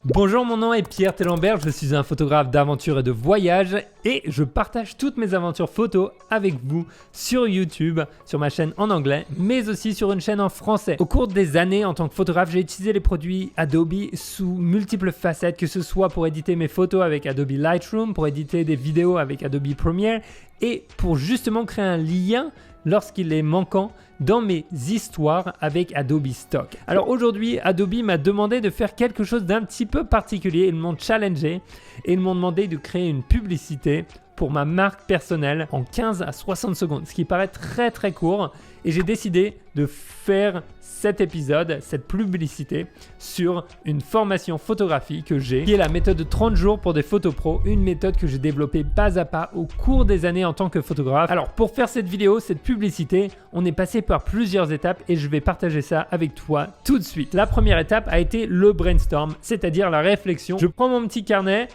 Bonjour, mon nom est Pierre Telembert, je suis un photographe d'aventure et de voyage et je partage toutes mes aventures photos avec vous sur YouTube, sur ma chaîne en anglais, mais aussi sur une chaîne en français. Au cours des années, en tant que photographe, j'ai utilisé les produits Adobe sous multiples facettes, que ce soit pour éditer mes photos avec Adobe Lightroom, pour éditer des vidéos avec Adobe Premiere et pour justement créer un lien lorsqu'il est manquant dans mes histoires avec Adobe Stock. Alors aujourd'hui, Adobe m'a demandé de faire quelque chose d'un petit peu particulier. Ils m'ont challengé et ils m'ont demandé de créer une publicité pour ma marque personnelle en 15 à 60 secondes, ce qui paraît très court. Et j'ai décidé de faire cet épisode, cette publicité sur une formation photographie que j'ai, qui est la méthode de 30 jours pour des photos pro, une méthode que j'ai développée pas à pas au cours des années en tant que photographe. Alors pour faire cette vidéo, cette publicité, on est passé par plusieurs étapes et je vais partager ça avec toi tout de suite. La première étape a été le brainstorm, c'est-à-dire la réflexion. Je prends mon petit carnet,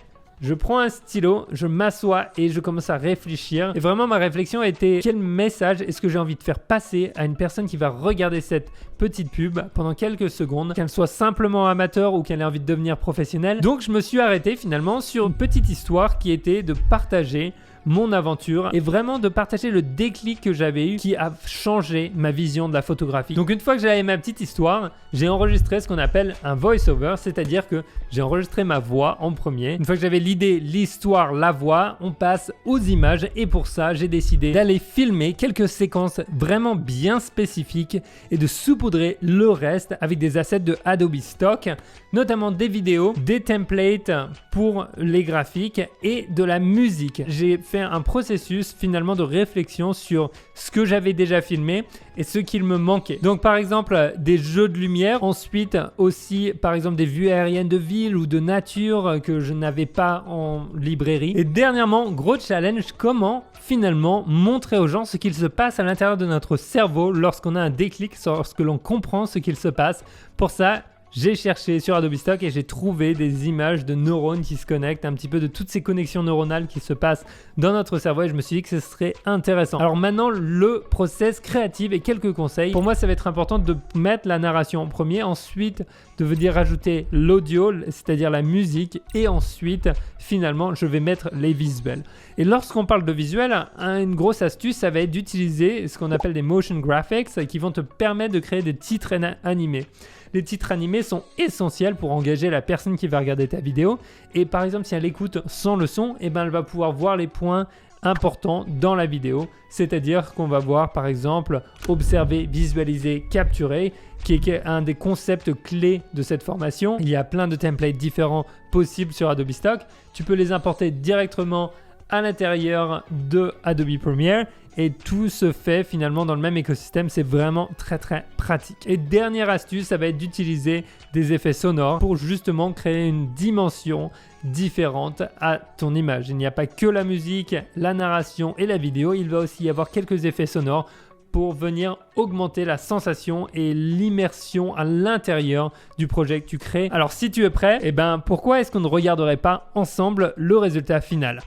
je prends un stylo, je m'assois et je commence à réfléchir. Et vraiment, ma réflexion a été quel message est-ce que j'ai envie de faire passer à une personne qui va regarder cette petite pub pendant quelques secondes, qu'elle soit simplement amateur ou qu'elle ait envie de devenir professionnelle. Donc, je me suis arrêté finalement sur une petite histoire qui était de partager mon aventure et vraiment de partager le déclic que j'avais eu qui a changé ma vision de la photographie. Donc une fois que j'avais ma petite histoire, j'ai enregistré ce qu'on appelle un voice-over, c'est-à-dire que j'ai enregistré ma voix en premier. Une fois que j'avais l'idée, l'histoire, la voix, on passe aux images et pour ça, j'ai décidé d'aller filmer quelques séquences vraiment bien spécifiques et de saupoudrer le reste avec des assets de Adobe Stock, notamment des vidéos, des templates pour les graphiques et de la musique. J'ai fait un processus finalement de réflexion sur ce que j'avais déjà filmé et ce qu'il me manquait. Donc par exemple des jeux de lumière, ensuite aussi par exemple des vues aériennes de ville ou de nature que je n'avais pas en librairie. Et dernièrement, gros challenge, comment finalement montrer aux gens ce qu'il se passe à l'intérieur de notre cerveau lorsqu'on a un déclic, lorsque l'on comprend ce qu'il se passe. Pour ça, j'ai cherché sur Adobe Stock et j'ai trouvé des images de neurones qui se connectent, un petit peu de toutes ces connexions neuronales qui se passent dans notre cerveau et je me suis dit que ce serait intéressant. Alors maintenant, le process créatif et quelques conseils. Pour moi, ça va être important de mettre la narration en premier, ensuite de venir rajouter l'audio, c'est-à-dire la musique et ensuite, finalement, je vais mettre les visuels. Et lorsqu'on parle de visuel, une grosse astuce, ça va être d'utiliser ce qu'on appelle des motion graphics qui vont te permettre de créer des titres animés. Les titres animés sont essentiels pour engager la personne qui va regarder ta vidéo et par exemple si elle écoute sans le son, elle va pouvoir voir les points importants dans la vidéo, c'est-à-dire qu'on va voir par exemple observer, visualiser, capturer, qui est un des concepts clés de cette formation. Il y a plein de templates différents possibles sur Adobe Stock, tu peux les importer directement à l'intérieur de Adobe Premiere et tout se fait finalement dans le même écosystème, c'est vraiment très pratique. Et dernière astuce, ça va être d'utiliser des effets sonores pour justement créer une dimension différente à ton image. Il n'y a pas que la musique, la narration et la vidéo, il va aussi y avoir quelques effets sonores pour venir augmenter la sensation et l'immersion à l'intérieur du projet que tu crées. Alors si tu es prêt, pourquoi est-ce qu'on ne regarderait pas ensemble le résultat final ?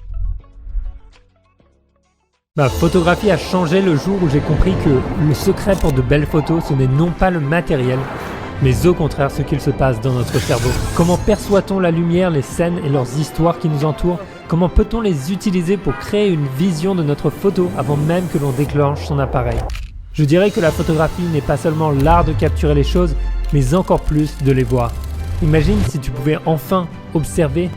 Ma photographie a changé le jour où j'ai compris que le secret pour de belles photos, ce n'est non pas le matériel, mais au contraire ce qu'il se passe dans notre cerveau. Comment perçoit-on la lumière, les scènes et leurs histoires qui nous entourent ? Comment peut-on les utiliser pour créer une vision de notre photo avant même que l'on déclenche son appareil ? Je dirais que la photographie n'est pas seulement l'art de capturer les choses, mais encore plus de les voir. Imagine si tu pouvais enfin observer,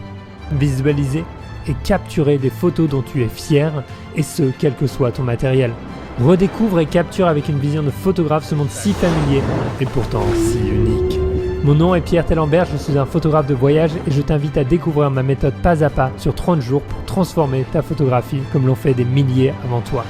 visualiser et capturer des photos dont tu es fier, et ce, quel que soit ton matériel. Redécouvre et capture avec une vision de photographe ce monde si familier et pourtant si unique. Mon nom est Pierre Telembert, je suis un photographe de voyage et je t'invite à découvrir ma méthode pas à pas sur 30 jours pour transformer ta photographie comme l'ont fait des milliers avant toi.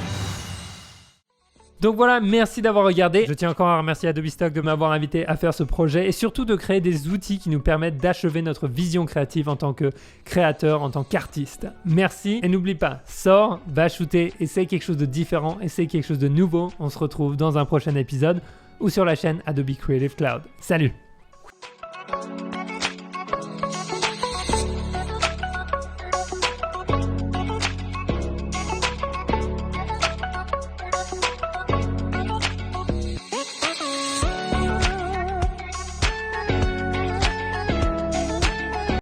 Donc voilà, merci d'avoir regardé. Je tiens encore à remercier Adobe Stock de m'avoir invité à faire ce projet et surtout de créer des outils qui nous permettent d'achever notre vision créative en tant que créateur, en tant qu'artiste. Merci et n'oublie pas, sors, va shooter, essaye quelque chose de différent, essaye quelque chose de nouveau. On se retrouve dans un prochain épisode ou sur la chaîne Adobe Creative Cloud. Salut!